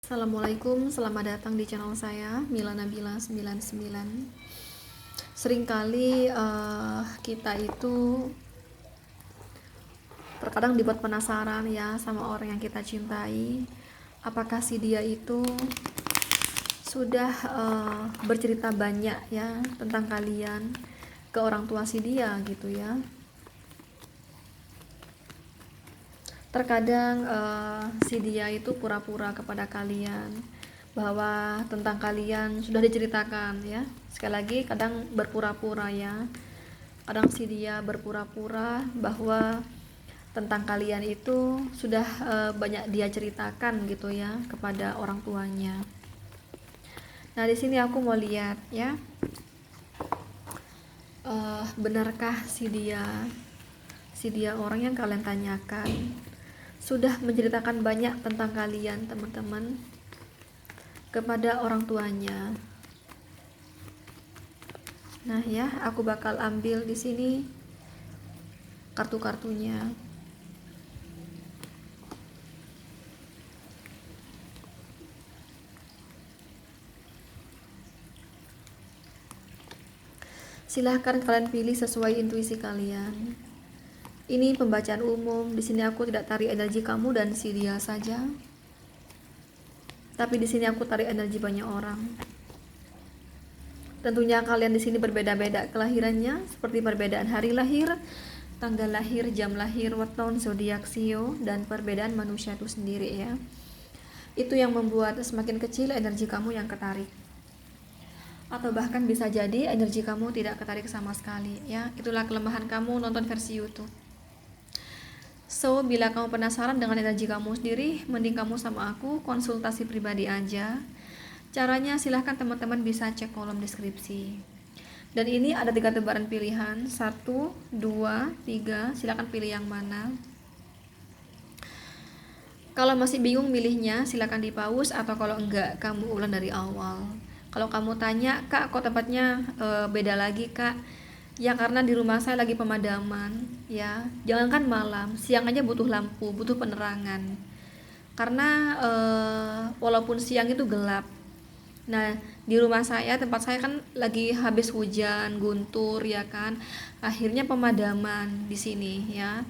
Assalamualaikum, selamat datang di channel saya Mila Nabila 99. Seringkali kita itu terkadang dibuat penasaran ya sama orang yang kita cintai. Apakah si dia itu sudah bercerita banyak ya tentang kalian ke orang tua si dia gitu ya. Terkadang si dia itu pura-pura kepada kalian bahwa tentang kalian sudah diceritakan ya. Sekali lagi kadang berpura-pura ya. Kadang si dia berpura-pura bahwa tentang kalian itu sudah banyak dia ceritakan gitu ya kepada orang tuanya. Nah, di sini aku mau lihat ya. Benarkah si dia orang yang kalian tanyakan sudah menceritakan banyak tentang kalian teman-teman kepada orang tuanya. Nah ya, aku bakal ambil di sini kartu-kartunya. Silahkan kalian pilih sesuai intuisi kalian. Ini pembacaan umum. Di sini aku tidak tarik energi kamu dan si dia saja. Tapi di sini aku tarik energi banyak orang. Tentunya kalian di sini berbeda-beda kelahirannya, seperti perbedaan hari lahir, tanggal lahir, jam lahir, weton, zodiak, sio, dan perbedaan manusia itu sendiri ya. Itu yang membuat semakin kecil energi kamu yang ketarik. Atau bahkan bisa jadi energi kamu tidak ketarik sama sekali ya. Itulah kelemahan kamu nonton versi YouTube. So, bila kamu penasaran dengan energi kamu sendiri, mending kamu sama aku konsultasi pribadi aja. Caranya silahkan teman-teman bisa cek kolom deskripsi. Dan ini ada 3 tebaran pilihan, 1, 2, 3, silahkan pilih yang mana. Kalau masih bingung milihnya, silahkan di pause, atau kalau enggak, kamu ulang dari awal. Kalau kamu tanya, kak kok tempatnya beda lagi kak? Ya karena di rumah saya lagi pemadaman ya. Jangankan malam, siang aja butuh lampu, butuh penerangan. Karena walaupun siang itu gelap. Nah, di rumah saya, tempat saya kan lagi habis hujan, guntur ya kan. Akhirnya pemadaman di sini ya.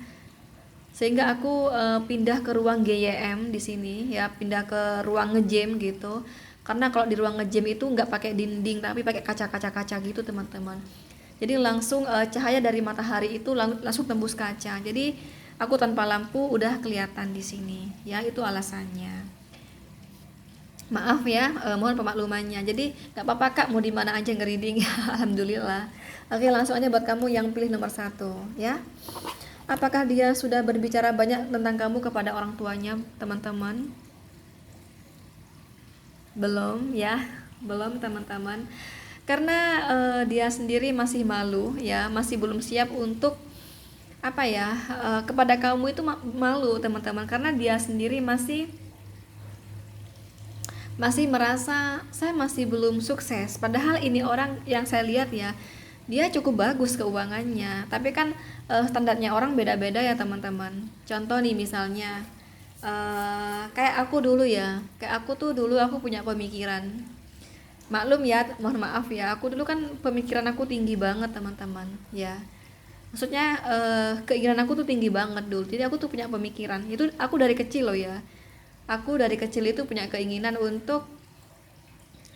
Sehingga aku pindah ke ruang GYM di sini ya, pindah ke ruang ngejam gitu. Karena kalau di ruang ngejam itu nggak pakai dinding tapi pakai kaca-kaca gitu teman-teman. Jadi langsung cahaya dari matahari itu langsung tembus kaca. Jadi aku tanpa lampu udah kelihatan di sini. Ya, itu alasannya. Maaf ya, mohon pemaklumannya. Jadi nggak apa-apa kak, mau di mana aja ngereading. Alhamdulillah. Oke, langsung aja buat kamu yang pilih nomor 1 ya. Apakah dia sudah berbicara banyak tentang kamu kepada orang tuanya, teman-teman? Belum ya, belum teman-teman. Karena dia sendiri masih malu ya, masih belum siap untuk apa ya, kepada kamu itu malu teman-teman, karena dia sendiri masih merasa saya masih belum sukses. Padahal ini orang yang saya lihat ya, dia cukup bagus keuangannya, tapi kan standarnya orang beda-beda ya teman-teman. Contoh nih misalnya kayak aku dulu ya, kayak aku tuh dulu aku punya pemikiran. Maklum ya, mohon maaf ya, aku dulu kan pemikiran aku tinggi banget teman-teman ya. Maksudnya keinginan aku tuh tinggi banget dulu. Jadi aku tuh punya pemikiran. Itu aku dari kecil loh ya. Aku dari kecil itu punya keinginan untuk,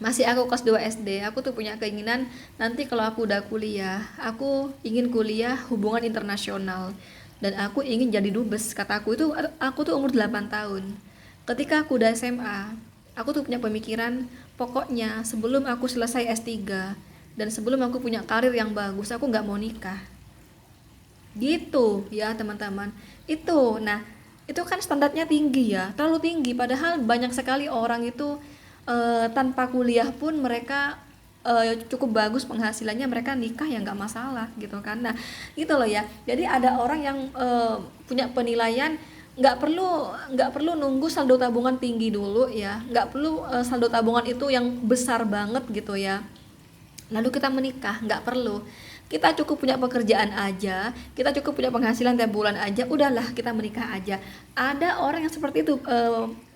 masih aku kelas 2 SD, aku tuh punya keinginan nanti kalau aku udah kuliah, aku ingin kuliah hubungan internasional dan aku ingin jadi dubes. Kataku itu, aku tuh umur 8 tahun. Ketika aku udah SMA, aku tuh punya pemikiran, pokoknya sebelum aku selesai S3 dan sebelum aku punya karir yang bagus, aku nggak mau nikah. Gitu ya teman-teman. Nah, itu kan standarnya tinggi ya, terlalu tinggi. Padahal banyak sekali orang itu tanpa kuliah pun mereka cukup bagus penghasilannya, mereka nikah ya nggak masalah gitu kan. Nah gitu loh ya, jadi ada orang yang punya penilaian, nggak perlu nunggu saldo tabungan tinggi dulu ya, nggak perlu saldo tabungan itu yang besar banget gitu ya lalu kita menikah, nggak perlu. Kita cukup punya pekerjaan aja, kita cukup punya penghasilan tiap bulan aja, udahlah kita menikah aja. Ada orang yang seperti itu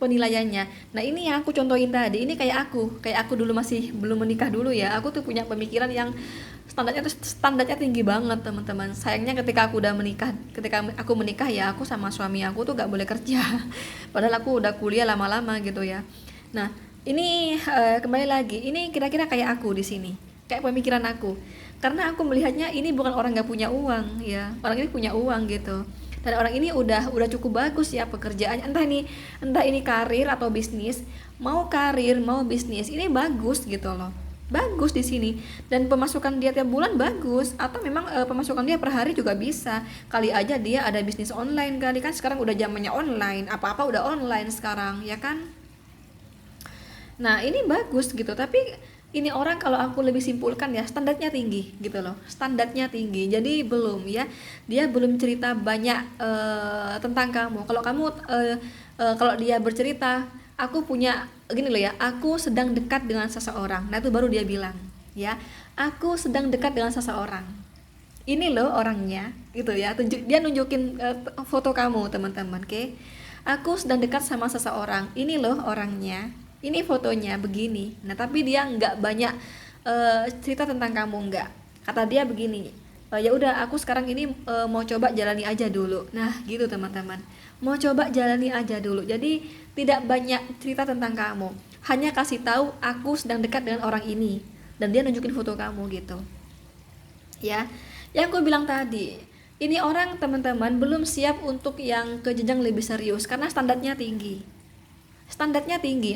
penilaiannya. Nah ini yang aku contohin tadi, ini kayak aku dulu masih belum menikah dulu ya, aku tuh punya pemikiran yang standarnya tinggi banget teman-teman. Sayangnya ketika aku menikah ya, aku sama suami aku tuh gak boleh kerja. Padahal aku udah kuliah lama-lama gitu ya. Nah ini kembali lagi, ini kira-kira kayak aku di sini, kayak pemikiran aku, karena aku melihatnya ini bukan orang gak punya uang ya, orang ini punya uang gitu, dan orang ini udah cukup bagus ya pekerjaannya, entah ini karir atau bisnis, karir mau bisnis ini bagus gitu loh, bagus di sini, dan pemasukan dia tiap bulan bagus, atau memang pemasukan dia per hari juga bisa, kali aja dia ada bisnis online, kali kan sekarang udah zamannya online, apa-apa udah online sekarang ya kan. Nah ini bagus gitu, tapi ini orang, kalau aku lebih simpulkan ya, standarnya tinggi gitu loh, standarnya tinggi, jadi belum ya, dia belum cerita banyak tentang kamu. Kalau kamu kalau dia bercerita, aku punya gini loh ya, aku sedang dekat dengan seseorang, nah itu baru dia bilang ya, aku sedang dekat dengan seseorang, ini loh orangnya gitu ya, dia nunjukin foto kamu teman-teman, oke? Aku sedang dekat sama seseorang, ini loh orangnya, ini fotonya begini. Nah tapi dia nggak banyak cerita tentang kamu, nggak, kata dia begini, ya udah aku sekarang ini mau coba jalani aja dulu. Nah gitu teman-teman, mau coba jalani aja dulu, jadi tidak banyak cerita tentang kamu, hanya kasih tahu aku sedang dekat dengan orang ini, dan dia nunjukin foto kamu gitu ya. Yang aku bilang tadi, ini orang teman-teman belum siap untuk yang ke jenjang lebih serius, karena standarnya tinggi,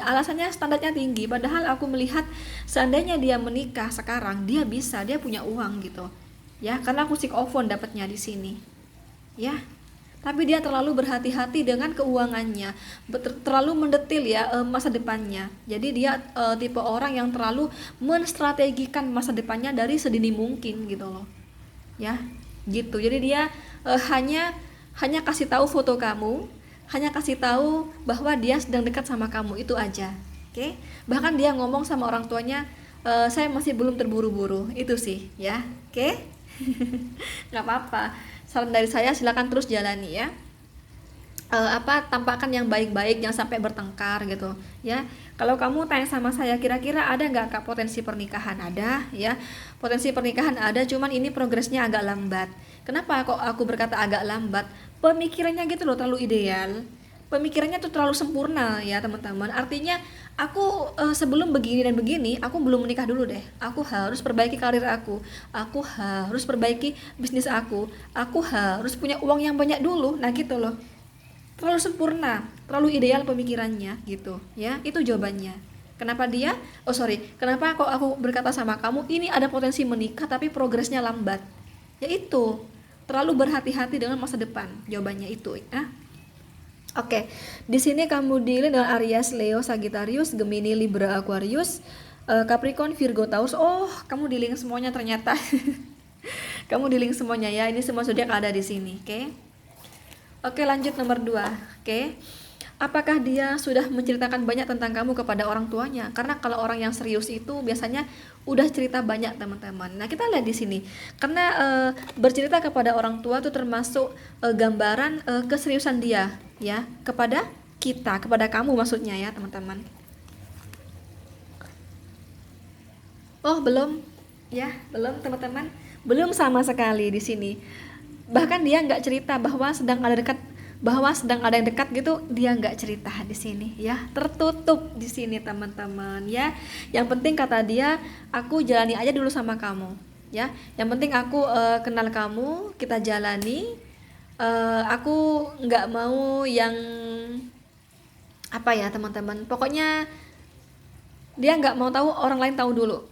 alasannya standarnya tinggi, padahal aku melihat seandainya dia menikah sekarang, dia punya uang gitu ya, karena aku sick of phone dapatnya di sini ya. Tapi dia terlalu berhati-hati dengan keuangannya, terlalu mendetil ya masa depannya. Jadi dia tipe orang yang terlalu menstrategikan masa depannya dari sedini mungkin gitu loh ya, gitu. Jadi dia hanya kasih tahu foto kamu, hanya kasih tahu bahwa dia sedang dekat sama kamu, itu aja, oke? Bahkan dia ngomong sama orang tuanya, saya masih belum terburu-buru, itu sih ya, oke? Nggak apa-apa, saran dari saya silakan terus jalani ya. Tampakkan yang baik-baik, jangan sampai bertengkar gitu ya. Kalau kamu tanya sama saya, kira-kira ada nggak kak potensi pernikahan? Ada ya, potensi pernikahan ada, cuman ini progresnya agak lambat. Kenapa kok aku berkata agak lambat? Pemikirannya gitu loh, terlalu ideal, pemikirannya tuh terlalu sempurna ya teman-teman. Artinya aku sebelum begini dan begini, aku belum menikah dulu deh, aku harus perbaiki karir aku harus perbaiki bisnis aku harus punya uang yang banyak dulu. Nah gitu loh, terlalu sempurna, terlalu ideal pemikirannya gitu ya. Itu jawabannya kenapa kok aku berkata sama kamu ini ada potensi menikah tapi progresnya lambat, yaitu terlalu berhati-hati dengan masa depan, jawabannya itu ya. Oke, di sini kamu dealing dengan Aries, Leo, Sagittarius, Gemini, Libra, Aquarius, Capricorn, Virgo, Taurus. Oh, kamu dealing semuanya ternyata. Kamu dealing semuanya ya. Ini semua zodiak ada di sini, oke? Oke, lanjut nomor 2. Oke. Apakah dia sudah menceritakan banyak tentang kamu kepada orang tuanya? Karena kalau orang yang serius itu biasanya udah cerita banyak teman-teman. Nah kita lihat di sini, karena bercerita kepada orang tua itu termasuk gambaran keseriusan dia ya kepada kita, kepada kamu maksudnya ya teman-teman. Oh belum ya, belum teman-teman, belum sama sekali di sini. Bahkan dia nggak cerita bahwa sedang ada yang dekat gitu, dia nggak cerita di sini ya, tertutup di sini teman-teman ya. Yang penting kata dia, aku jalani aja dulu sama kamu ya, yang penting aku kenal kamu, kita jalani, aku nggak mau yang apa ya teman-teman, pokoknya dia nggak mau tahu orang lain tahu dulu,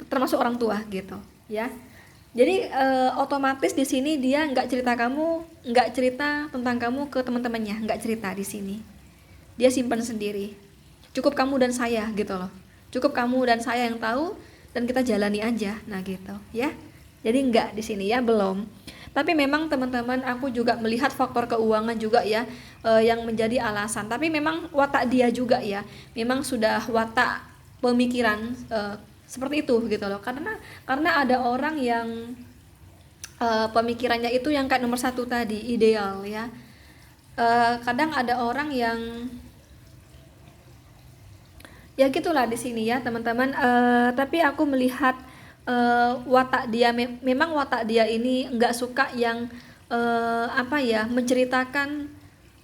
termasuk orang tua gitu ya. Jadi otomatis di sini dia nggak cerita tentang kamu ke teman-temannya, nggak cerita di sini. Dia simpan sendiri. Cukup kamu dan saya gitu loh. Cukup kamu dan saya yang tahu, dan kita jalani aja. Nah gitu ya. Jadi nggak di sini ya, belum. Tapi memang teman-teman, aku juga melihat faktor keuangan juga ya yang menjadi alasan. Tapi memang watak dia juga ya, memang sudah watak pemikiran seperti itu gitu loh. Karena ada orang yang pemikirannya itu yang kayak nomor satu tadi, ideal ya. Kadang ada orang yang ya gitulah di sini ya teman-teman. Tapi aku melihat watak dia memang watak dia ini nggak suka yang apa ya, menceritakan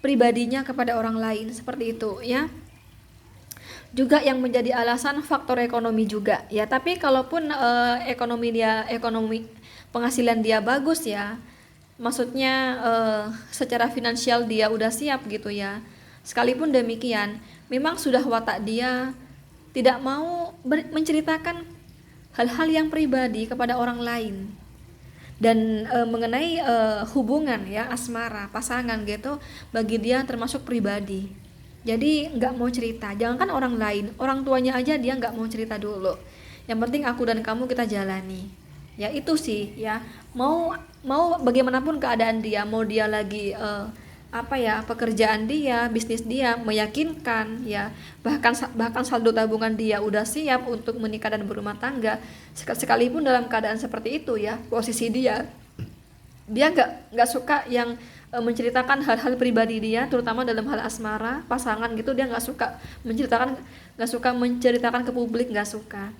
pribadinya kepada orang lain seperti itu ya. Juga yang menjadi alasan faktor ekonomi juga ya. Tapi kalaupun ekonomi penghasilan dia bagus ya, maksudnya secara finansial dia udah siap gitu ya, sekalipun demikian memang sudah watak dia tidak mau menceritakan hal-hal yang pribadi kepada orang lain. Dan mengenai hubungan ya, asmara, pasangan gitu, bagi dia termasuk pribadi. Jadi nggak mau cerita, jangankan orang lain, orang tuanya aja dia nggak mau cerita dulu. Yang penting aku dan kamu kita jalani. Ya itu sih ya, mau mau bagaimanapun keadaan dia, mau dia lagi apa ya, pekerjaan dia, bisnis dia meyakinkan ya, bahkan saldo tabungan dia udah siap untuk menikah dan berumah tangga, sekalipun dalam keadaan seperti itu ya, posisi dia nggak suka yang menceritakan hal-hal pribadi dia, terutama dalam hal asmara pasangan gitu, dia nggak suka menceritakan ke publik, nggak suka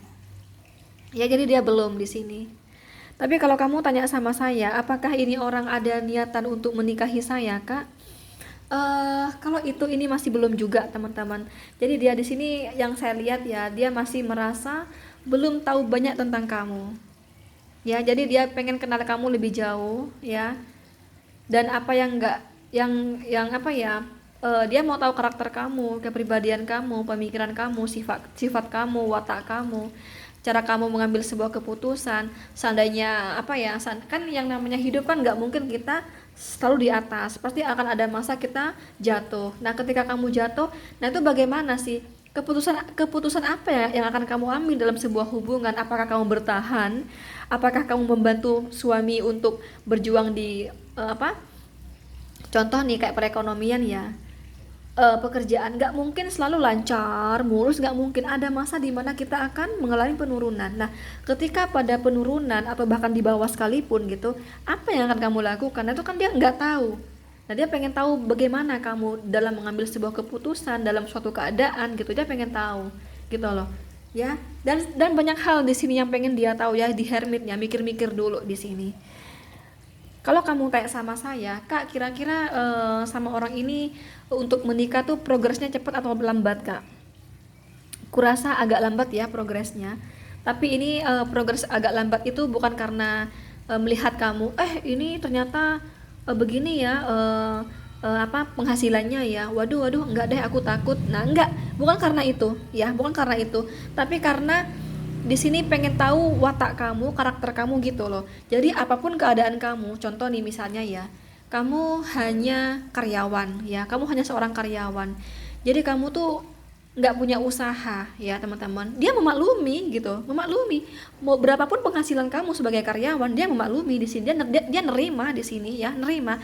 ya. Jadi dia belum di sini. Tapi kalau kamu tanya sama saya, apakah ini orang ada niatan untuk menikahi saya, Kak? Kalau itu ini masih belum juga, teman-teman. Jadi dia di sini yang saya lihat ya, dia masih merasa belum tahu banyak tentang kamu. Ya, jadi dia pengen kenal kamu lebih jauh, ya. Dan apa yang enggak, yang apa ya? Dia mau tahu karakter kamu, kepribadian kamu, pemikiran kamu, sifat kamu, watak kamu, cara kamu mengambil sebuah keputusan. Seandainya apa ya, kan yang namanya hidup kan nggak mungkin kita selalu di atas, pasti akan ada masa kita jatuh. Nah ketika kamu jatuh, nah itu bagaimana sih, keputusan apa ya yang akan kamu ambil dalam sebuah hubungan? Apakah kamu bertahan, apakah kamu membantu suami untuk berjuang di apa, contoh nih kayak perekonomian ya, pekerjaan nggak mungkin selalu lancar mulus, nggak mungkin, ada masa di mana kita akan mengalami penurunan. Nah ketika pada penurunan atau bahkan di bawah sekalipun gitu, apa yang akan kamu lakukan? Nah, itu kan dia nggak tahu. Nah dia pengen tahu bagaimana kamu dalam mengambil sebuah keputusan dalam suatu keadaan gitu, dia pengen tahu gitu loh ya. Dan banyak hal di sini yang pengen dia tahu ya, di hermitnya mikir-mikir dulu di sini. Kalau kamu tanya sama saya, Kak, kira-kira sama orang ini untuk menikah tuh progresnya cepat atau lambat, Kak? Kurasa agak lambat ya progresnya. Tapi ini progres agak lambat itu bukan karena melihat kamu, ini ternyata begini ya, apa penghasilannya ya. Waduh, waduh, enggak deh, aku takut. Nah, enggak, bukan karena itu, ya, bukan karena itu. Tapi karena di sini pengen tahu watak kamu, karakter kamu gitu loh. Jadi apapun keadaan kamu, contoh nih misalnya ya, kamu hanya karyawan ya, kamu hanya seorang karyawan. Jadi kamu tuh nggak punya usaha ya teman-teman. Dia memaklumi gitu, memaklumi. Mau berapapun penghasilan kamu sebagai karyawan, dia memaklumi di sini. Dia nerima di sini ya, nerima.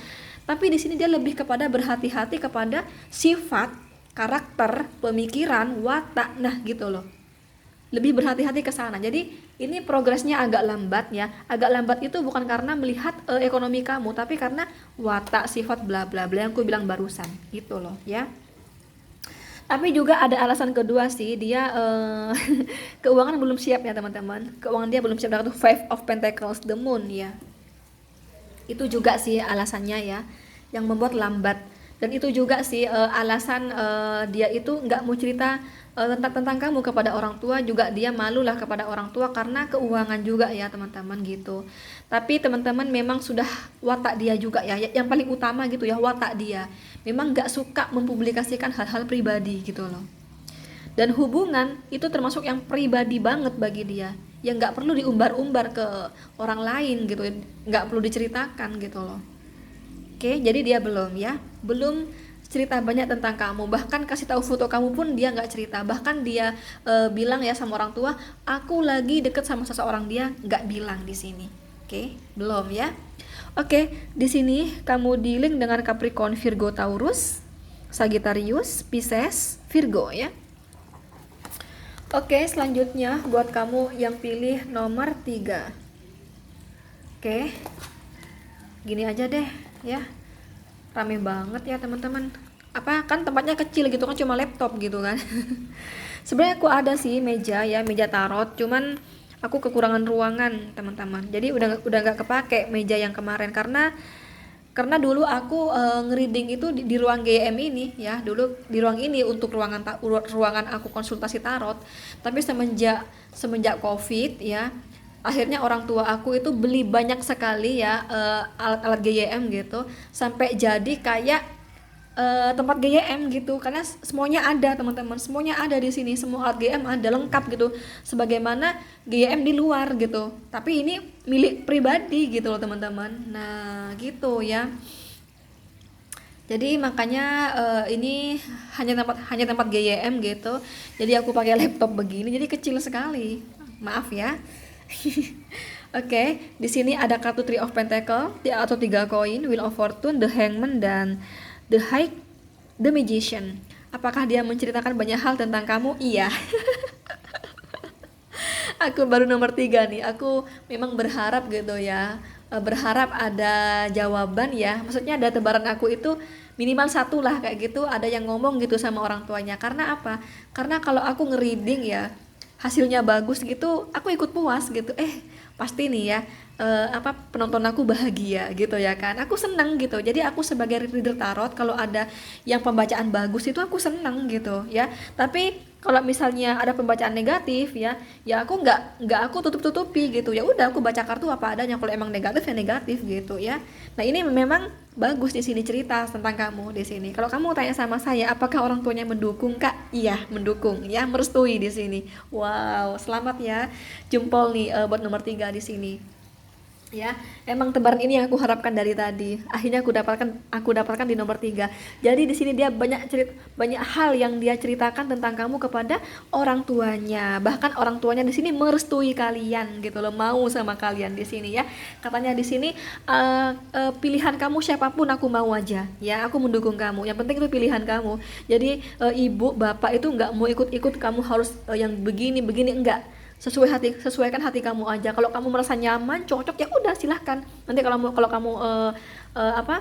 Tapi di sini dia lebih kepada berhati-hati kepada sifat, karakter, pemikiran, watak, nah gitu loh, lebih berhati-hati ke sana. Jadi ini progresnya agak lambat ya. Agak lambat itu bukan karena melihat ekonomi kamu, tapi karena watak, sifat, bla bla bla yang aku bilang barusan gitu loh ya. Tapi juga ada alasan kedua sih, dia keuangan belum siap ya teman-teman. Keuangan dia belum siap, dengan Five of Pentacles, the Moon ya. Itu juga sih alasannya ya, yang membuat lambat. Dan itu juga sih alasan dia itu nggak mau cerita tentang kamu kepada orang tua, juga dia malu lah kepada orang tua karena keuangan juga ya teman-teman gitu. Tapi teman-teman memang sudah watak dia juga ya, yang paling utama gitu ya, watak dia memang nggak suka mempublikasikan hal-hal pribadi gitu loh. Dan hubungan itu termasuk yang pribadi banget bagi dia, yang nggak perlu diumbar-umbar ke orang lain gitu, nggak perlu diceritakan gitu loh. Oke, jadi dia belum cerita banyak tentang kamu. Bahkan kasih tahu foto kamu pun dia nggak cerita. Bahkan dia bilang ya sama orang tua, aku lagi deket sama seseorang, dia nggak bilang di sini. Oke, belum ya. Oke, di sini kamu dealing dengan Capricorn, Virgo, Taurus, Sagittarius, Pisces, Virgo ya. Oke, selanjutnya buat kamu yang pilih nomor 3. Oke. gini aja deh ya, rame banget ya teman-teman. Apa kan tempatnya kecil gitu kan, cuma laptop gitu kan. Sebenarnya aku ada sih meja ya, meja tarot, cuman aku kekurangan ruangan teman-teman. Jadi udah nggak kepake meja yang kemarin, karena dulu aku ngereading itu di ruang GM ini ya, dulu di ruang ini untuk ruangan aku konsultasi tarot. Tapi semenjak Covid ya, akhirnya orang tua aku itu beli banyak sekali ya alat-alat GYM gitu, sampai jadi kayak tempat GYM gitu, karena semuanya ada teman-teman, semuanya ada di sini, semua alat GYM ada lengkap gitu, sebagaimana GYM di luar gitu, tapi ini milik pribadi gitu loh teman-teman. Nah gitu ya, jadi makanya ini hanya tempat GYM gitu, jadi aku pakai laptop begini, jadi kecil sekali, maaf ya. Oke, di sini ada kartu Three of Pentacle atau 3 koin, Wheel of Fortune, The Hangman, dan The Magician. Apakah dia menceritakan banyak hal tentang kamu? Iya. Aku baru nomor 3 nih. Aku memang berharap gitu ya. Berharap ada jawaban ya. Maksudnya ada tebaran aku itu minimal satu lah kayak gitu. Ada yang ngomong gitu sama orang tuanya. Karena apa? Karena kalau aku ngereading ya, hasilnya bagus gitu, aku ikut puas gitu. Pasti nih ya, penonton aku bahagia gitu ya kan, aku seneng gitu. Jadi aku sebagai reader tarot, kalau ada yang pembacaan bagus itu aku seneng gitu ya. Tapi kalau misalnya ada pembacaan negatif ya, ya aku nggak aku tutupi gitu, ya udah aku baca kartu apa adanya. Kalau emang negatif ya negatif gitu ya. Nah ini memang bagus di sini cerita tentang kamu di sini. Kalau kamu tanya sama saya, apakah orang tuanya mendukung kak? Iya mendukung ya, merestui di sini. Wow, selamat ya, jempol nih buat nomor 3 di sini. Ya, emang tebaran ini yang aku harapkan dari tadi. Akhirnya aku dapatkan di nomor 3. Jadi di sini dia banyak hal yang dia ceritakan tentang kamu kepada orang tuanya. Bahkan orang tuanya di sini merestui kalian gitu loh, mau sama kalian di sini ya. Katanya di sini pilihan kamu siapapun aku mau aja. Ya, aku mendukung kamu. Yang penting itu pilihan kamu. Jadi ibu, bapak itu nggak mau ikut-ikut kamu harus yang begini enggak. Sesuaikan hati kamu aja. Kalau kamu merasa nyaman, cocok, ya udah silahkan. Nanti kalau kamu apa,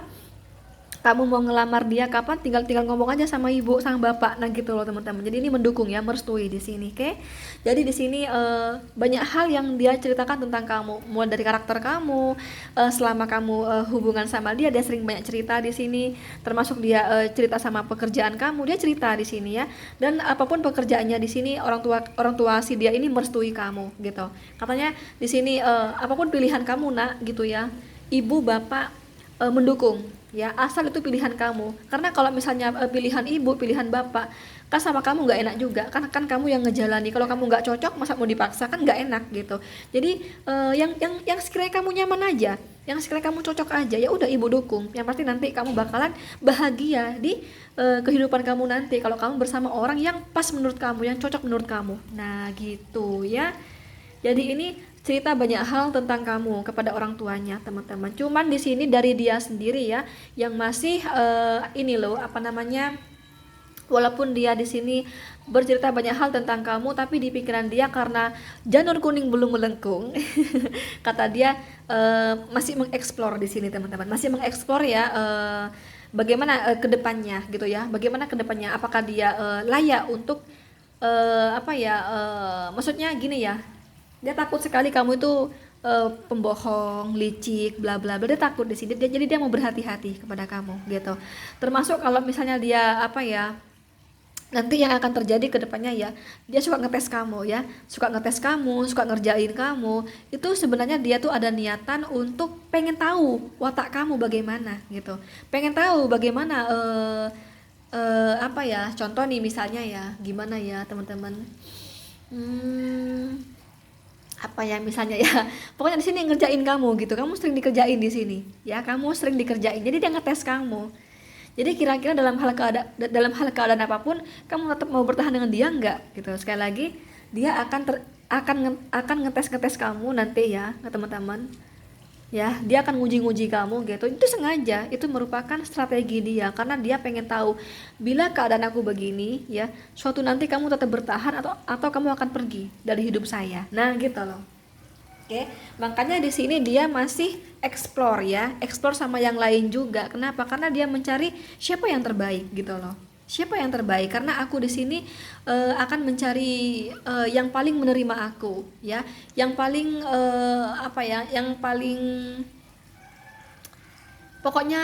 kamu mau ngelamar dia kapan, tinggal tinggal ngomong aja sama ibu sama bapak. Nah gitu loh teman-teman, jadi ini mendukung ya, merestui di sini. Oke, jadi di sini banyak hal yang dia ceritakan tentang kamu, mulai dari karakter kamu, selama kamu hubungan sama dia sering banyak cerita di sini, termasuk dia cerita sama pekerjaan kamu, dia cerita di sini ya. Dan apapun pekerjaannya di sini, orang tua si dia ini merestui kamu gitu. Katanya di sini apapun pilihan kamu nak gitu ya, ibu bapak mendukung ya, asal itu pilihan kamu. Karena kalau misalnya pilihan ibu, pilihan bapak kan sama kamu nggak enak juga, kan kamu yang ngejalani. Kalau kamu nggak cocok, masa mau dipaksa, kan nggak enak gitu. Jadi yang sekiranya kamu nyaman aja, yang sekiranya kamu cocok aja, ya udah ibu dukung. Yang pasti nanti kamu bakalan bahagia di kehidupan kamu nanti kalau kamu bersama orang yang pas menurut kamu, yang cocok menurut kamu. Nah gitu ya, jadi ini cerita banyak hal tentang kamu kepada orang tuanya, teman-teman. Cuman di sini dari dia sendiri ya, yang masih ini loh, apa namanya? Walaupun dia di sini bercerita banyak hal tentang kamu, tapi di pikiran dia karena janur kuning belum melengkung, kata dia masih mengeksplor di sini, teman-teman. Masih mengeksplor ya, bagaimana kedepannya gitu ya. Bagaimana kedepannya? Apakah dia layak untuk apa ya? Maksudnya gini ya, dia takut sekali kamu itu pembohong, licik, bla bla bla. Dia takut di sini. Jadi dia mau berhati-hati kepada kamu gitu. Termasuk kalau misalnya dia apa ya, nanti yang akan terjadi ke depannya ya, dia suka ngetes kamu ya, suka ngerjain kamu. Itu sebenarnya dia tuh ada niatan untuk pengen tahu watak kamu bagaimana gitu. Pengen tahu bagaimana apa ya? Contoh nih misalnya ya, gimana ya, teman-teman? Hmm, apa ya misalnya ya, pokoknya di sini ngerjain kamu gitu, kamu sering dikerjain di sini ya, kamu sering dikerjain, jadi dia ngetes kamu. Jadi kira-kira dalam hal keadaan apapun, kamu tetap mau bertahan dengan dia enggak gitu. Sekali lagi, dia akan ngetes kamu nanti ya, teman-teman. Ya, dia akan nguji-nguji kamu gitu. Itu sengaja, itu merupakan strategi dia, karena dia pengen tahu bila keadaan aku begini ya, suatu nanti kamu tetap bertahan atau kamu akan pergi dari hidup saya. Nah, gitu loh. Oke, makanya di sini dia masih explore ya, explore sama yang lain juga. Kenapa? Karena dia mencari siapa yang terbaik gitu loh. Siapa yang terbaik? Karena aku di sini akan mencari yang paling menerima aku, ya, yang paling apa ya, yang paling pokoknya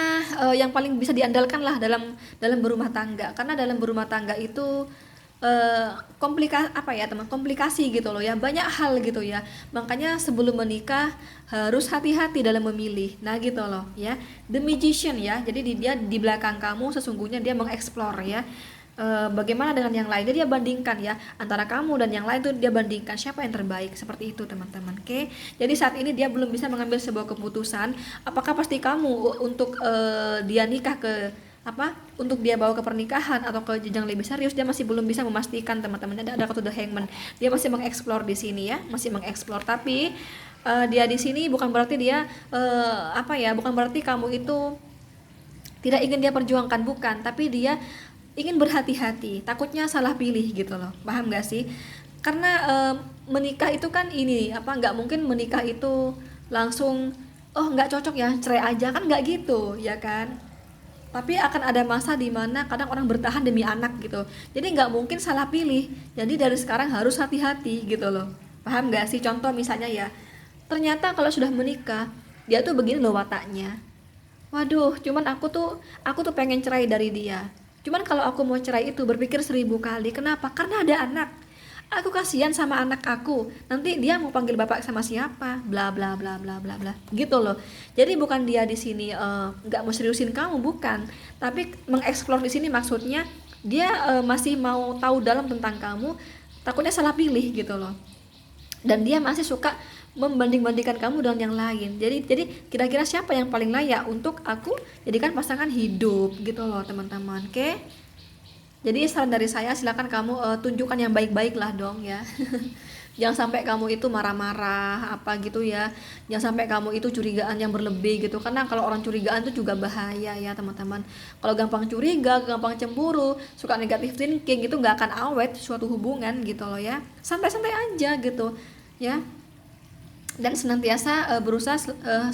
yang paling bisa diandalkan lah dalam berumah tangga. Karena dalam berumah tangga itu apa ya teman, komplikasi gitu loh ya, banyak hal gitu ya, makanya sebelum menikah harus hati-hati dalam memilih. Nah gitu loh ya, the magician ya, jadi dia di belakang kamu sesungguhnya dia mengeksplor ya. Bagaimana dengan yang lain, dia bandingkan ya antara kamu dan yang lain, tuh dia bandingkan siapa yang terbaik, seperti itu teman-teman. Oke, jadi saat ini dia belum bisa mengambil sebuah keputusan apakah pasti kamu untuk dia nikah ke apa, untuk dia bawa ke pernikahan atau ke jenjang lebih serius. Dia masih belum bisa memastikan teman-teman. Ada kartu The Hangman, dia masih mengeksplor di sini ya, masih mengeksplor. Tapi dia di sini bukan berarti dia apa ya, bukan berarti kamu itu tidak ingin dia perjuangkan, bukan, tapi dia ingin berhati-hati, takutnya salah pilih gitu loh, paham gak sih? Karena menikah itu kan ini apa, nggak mungkin menikah itu langsung oh nggak cocok ya cerai aja, kan nggak gitu ya kan. Tapi akan ada masa dimana kadang orang bertahan demi anak gitu, jadi nggak mungkin salah pilih. Jadi dari sekarang harus hati-hati gitu loh, paham gak sih? Contoh misalnya ya, ternyata kalau sudah menikah dia tuh begini loh wataknya, waduh, cuman aku tuh pengen cerai dari dia. Cuman kalau aku mau cerai itu berpikir 1000 kali. Kenapa? Karena ada anak. Aku kasihan sama anak aku. Nanti dia mau panggil bapak sama siapa? Bla bla bla bla bla bla. Gitu loh. Jadi bukan dia di sini nggak mau seriusin kamu, bukan. Tapi mengeksplor di sini maksudnya dia masih mau tahu dalam tentang kamu. Takutnya salah pilih gitu loh. Dan dia masih suka membanding-bandingkan kamu dengan yang lain. Jadi kira-kira siapa yang paling layak untuk aku jadikan pasangan hidup gitu loh teman-teman. Oke, jadi saran dari saya, silakan kamu tunjukkan yang baik-baik lah dong ya. Jangan sampai kamu itu marah-marah apa gitu ya, jangan sampai kamu itu curigaan yang berlebih gitu, karena kalau orang curigaan itu juga bahaya ya teman-teman. Kalau gampang curiga, gampang cemburu, suka negatif thinking, itu nggak akan awet suatu hubungan gitu loh ya. Santai-santai aja gitu ya, dan senantiasa berusaha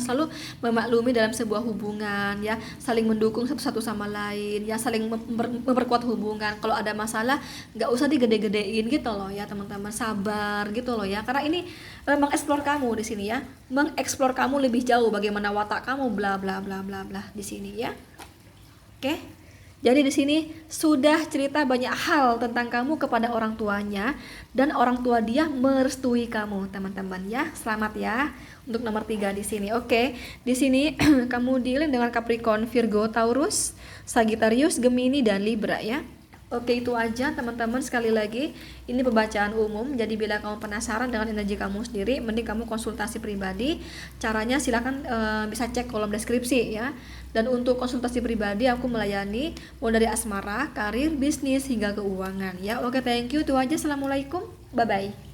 selalu memaklumi dalam sebuah hubungan ya, saling mendukung satu sama lain ya, saling memperkuat hubungan. Kalau ada masalah nggak usah digede-gedein gitu loh ya teman-teman, sabar gitu loh ya, karena ini mengeksplor kamu di sini ya, mengeksplor kamu lebih jauh, bagaimana watak kamu, bla bla bla bla bla di sini ya. Oke, jadi di sini sudah cerita banyak hal tentang kamu kepada orang tuanya, dan orang tua dia merestui kamu, teman-teman ya. Selamat ya untuk nomor 3 di sini. Oke, di sini kamu dealing dengan Capricorn, Virgo, Taurus, Sagittarius, Gemini dan Libra ya. Oke, itu aja teman-teman. Sekali lagi, ini pembacaan umum. Jadi bila kamu penasaran dengan energi kamu sendiri, mending kamu konsultasi pribadi. Caranya silakan bisa cek kolom deskripsi ya. Dan untuk konsultasi pribadi aku melayani mulai dari asmara, karir, bisnis hingga keuangan ya. Oke, thank you. Itu aja. Assalamualaikum. Bye bye.